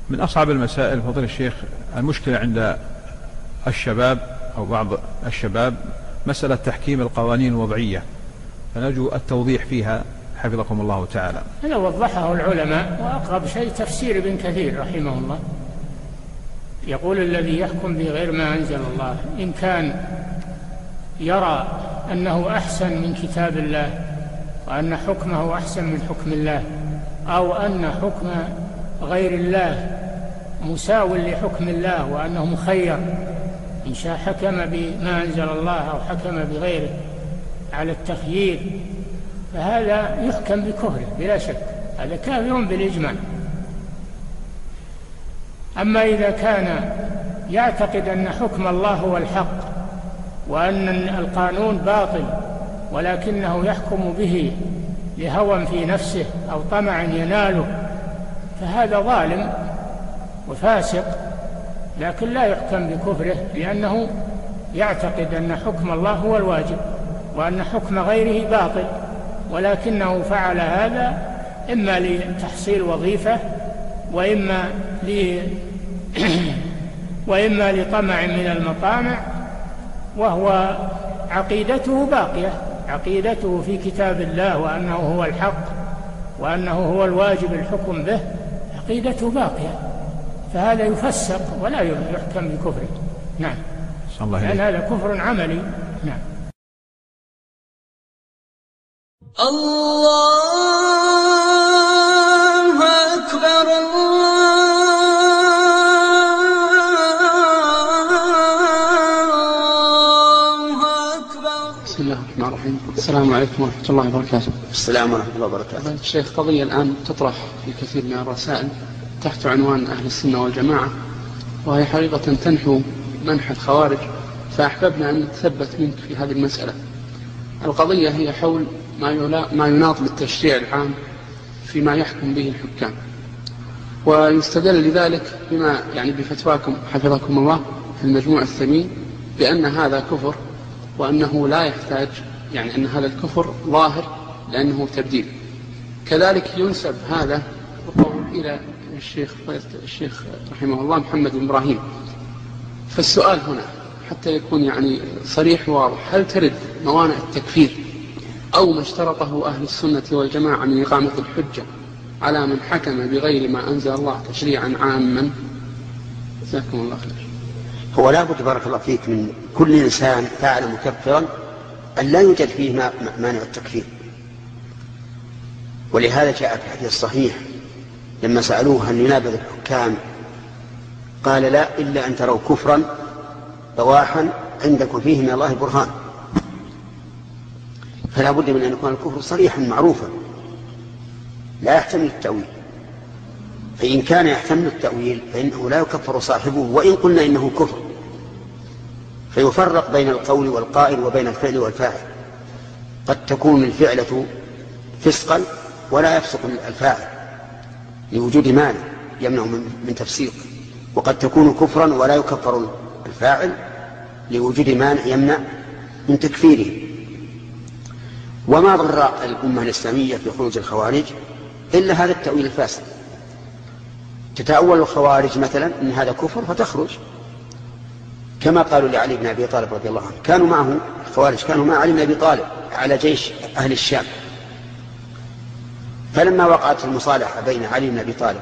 من أصعب المسائل فضيلة الشيخ المشكلة عند الشباب أو بعض الشباب مسألة تحكيم القوانين الوضعية، فنرجو التوضيح فيها حفظكم الله تعالى. هذا وضحه العلماء، وأقرب شيء تفسير ابن كثير رحمه الله، يقول الذي يحكم بغير ما أنزل الله إن كان يرى أنه أحسن من كتاب الله وأن حكمه أحسن من حكم الله، أو أن حكم غير الله مساو لحكم الله وأنه مخير إن شاء حكم بما أنزل الله أو حكم بغيره على التخيير، فهذا يحكم بكفره بلا شك، هذا كافر بالإجماع. أما إذا كان يعتقد أن حكم الله هو الحق وأن القانون باطل ولكنه يحكم به لهوى في نفسه أو طمع يناله، فهذا ظالم وفاسق، لكن لا يحكم بكفره، لأنه يعتقد أن حكم الله هو الواجب وأن حكم غيره باطل، ولكنه فعل هذا إما لتحصيل وظيفة وإما لطمع من المطامع، وهو عقيدته باقية، عقيدته في كتاب الله وأنه هو الحق وأنه هو الواجب الحكم به، عقيدته باقية، فهذا يفسق ولا يحكم بكفره. نعم، لأن هذا كفر عملي. نعم. الله أكبر الله أكبر. بسم الله الرحمن الرحيم. السلام عليكم ورحمة الله وبركاته. السلام ورحمة الله وبركاته. الشيخ، قضية الآن تطرح في كثير من الرسائل تحت عنوان أهل السنة والجماعة، وهي حقيقة تنحو منح الخوارج، فأحببنا أن نتثبت منك في هذه المسألة. القضية هي حول ما يناط بالتشريع العام فيما يحكم به الحكام، ويستدل لذلك بما بفتواكم حفظكم الله في المجموع الثمين بأن هذا كفر، وأنه لا يحتاج أن هذا الكفر ظاهر لأنه تبديل. كذلك ينسب هذا القول إلى الشيخ رحمه الله محمد بن إبراهيم. فالسؤال هنا حتى يكون صريح وواضح، هل ترد موانع التكفير أو ما اشترطه أهل السنة والجماعة من إقامة الحجة على من حكم بغير ما أنزل الله تشريعا عاما؟ جزاكم الله خير. هو لا بد بارك الله فيك من كل إنسان فعل مكفرا أن لا يوجد فيه مانع التكفير، ولهذا جاء في الحديث الصحيح لما سألوه هل ينابذ الحكام قال لا، إلا أن تروا كفرا بواحا عندكم فيه من الله برهان. فلا بد من أن يكون الكفر صريحا معروفا لا يحتمل التأويل، فإن كان يحتمل التأويل فإنه لا يكفر صاحبه وإن قلنا إنه كفر، فيفرق بين القول والقائل وبين الفعل والفاعل. قد تكون الفعلة فسقا ولا يفسق الفاعل لوجود مانع يمنع من تفسيق، وقد تكون كفرا ولا يكفر الفاعل لوجود مانع يمنع من تكفيره. وما ضر الأمة الإسلامية في خروج الخوارج إلا هذا التأويل الفاسد. تتأول الخوارج مثلا أن هذا كفر فتخرج، كما قالوا لعلي بن أبي طالب رضي الله عنه، كانوا معه الخوارج كانوا مع علي بن أبي طالب على جيش أهل الشام، فلما وقعت المصالحة بين علي بن أبي طالب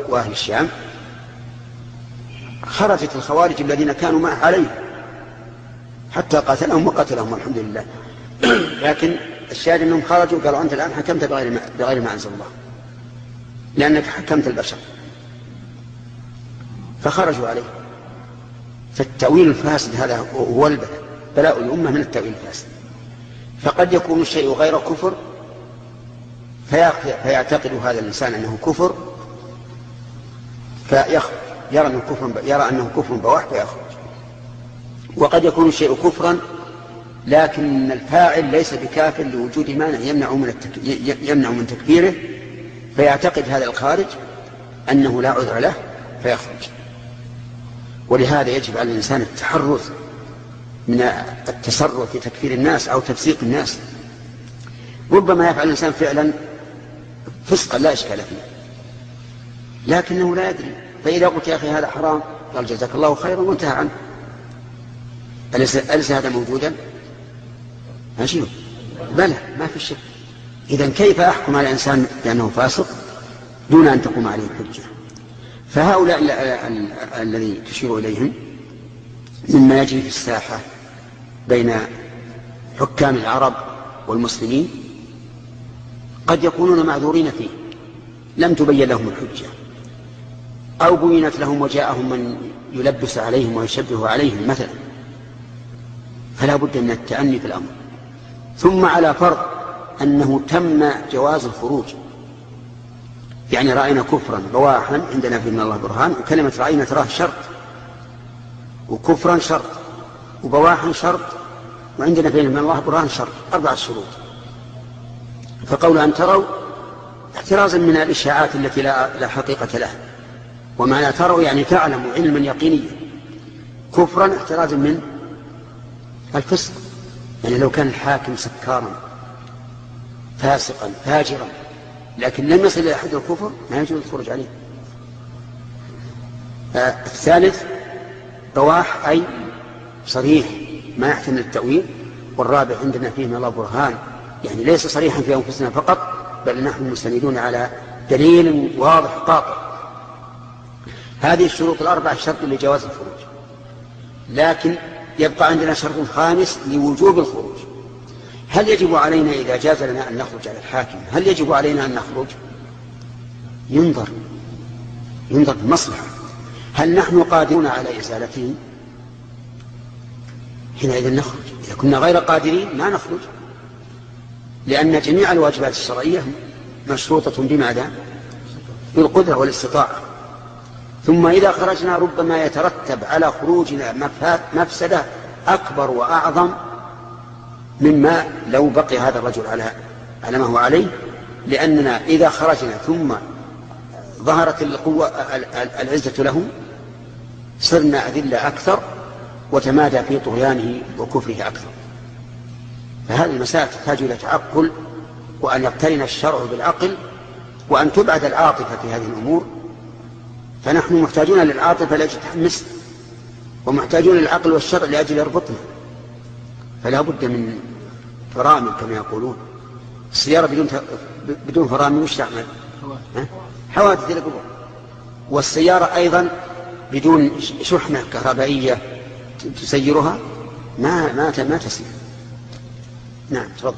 وأهل الشام خرجت الخوارج الذين كانوا معه عليه حتى قاتلهم وقتلهم والحمد لله. لكن الشاهد أنهم خرجوا قالوا أنت الآن حكمت بغير ما أنزل الله لأنك حكمت البشر، فخرجوا عليه. فالتأويل الفاسد هذا هو بلاء الأمة من التأويل الفاسد. فقد يكون الشيء غير كفر فيعتقد هذا الإنسان أنه كفر فيخرج، يرى أنه كفر بواح فيخرج. وقد يكون الشيء كفرا لكن الفاعل ليس بكافر لوجود مانع يمنع من تكفيره، فيعتقد هذا الخارج أنه لا عذر له فيخرج. ولهذا يجب على الإنسان التحرز من التسرع في تكفير الناس أو تفسيق الناس. ربما يفعل الإنسان فعلا فسقا لا إشكال فيه لكنه لا يدري، فإذا قلت يا أخي هذا حرام قال جزاك الله خيرا وانتهى عنه. أليس هذا موجودا؟ ماشي بلى ما في شك. إذن كيف أحكم على الإنسان بأنه فاسق دون أن تقوم عليه الحجة؟ فهؤلاء الذي تشير إليهم مما يجري في الساحة بين حكام العرب والمسلمين قد يكونون معذورين فيه، لم تبين لهم الحجة أو بينت لهم وجاءهم من يلبس عليهم ويشبه عليهم مثلا، فلا بد من التأني في الأمر. ثم على فرض أنه تم جواز الخروج، يعني رأينا كفرا بواحا عندنا في من الله برهان، وكلمة رأينا تراه شرط، وكفرا شرط، وبواحا شرط، وعندنا في من الله برهان شرط، 4 شروط. فقول أن تروا احترازا من الإشاعات التي لا حقيقة لها، ومعنى تروا يعني تعلموا علما يقينيا. كفرا احترازا من الفسق، يعني لو كان الحاكم سكارا فاسقا فاجرا لكن لم يصل إلى حد الكفر ما يجوز الخروج عليه. الثالث بواح أي صريح ما يحتمل التأويل. والرابع عندنا فيه من الله برهان، يعني ليس صريحا في أنفسنا فقط بل نحن مستندون على دليل واضح قاطع. هذه الشروط 4 شرط لجواز الخروج، لكن يبقى عندنا شرط خامس لوجوب الخروج. هل يجب علينا إذا جاز لنا أن نخرج على الحاكم هل يجب علينا أن نخرج؟ ينظر بمصلحة. هل نحن قادرون على إزالته؟ حينئذ نخرج. إذا كنا غير قادرين ما نخرج، لأن جميع الواجبات الشرعية مشروطة بماذا؟ بالقدرة والاستطاعة. ثم إذا خرجنا ربما يترتب على خروجنا مفسدة أكبر وأعظم مما لو بقي هذا الرجل على ما هو عليه، لأننا إذا خرجنا ثم ظهرت القوة العزة له صرنا أذلة أكثر وتمادى في طغيانه وكفره أكثر. فهذه المسائل تحتاج إلى تعقل، وأن يقترن الشرع بالعقل، وأن تبعد العاطفة في هذه الأمور. فنحن محتاجون للعاطفة لأجل تحمس، ومحتاجون للعقل والشرع لأجل يربطنا. فلا بد من فرامل كما يقولون. السيارة بدون فرامل وش تعمل؟ حوادث القبور. والسيارة أيضا بدون شحنة كهربائية تسيرها ما تسير. نعم تفضل.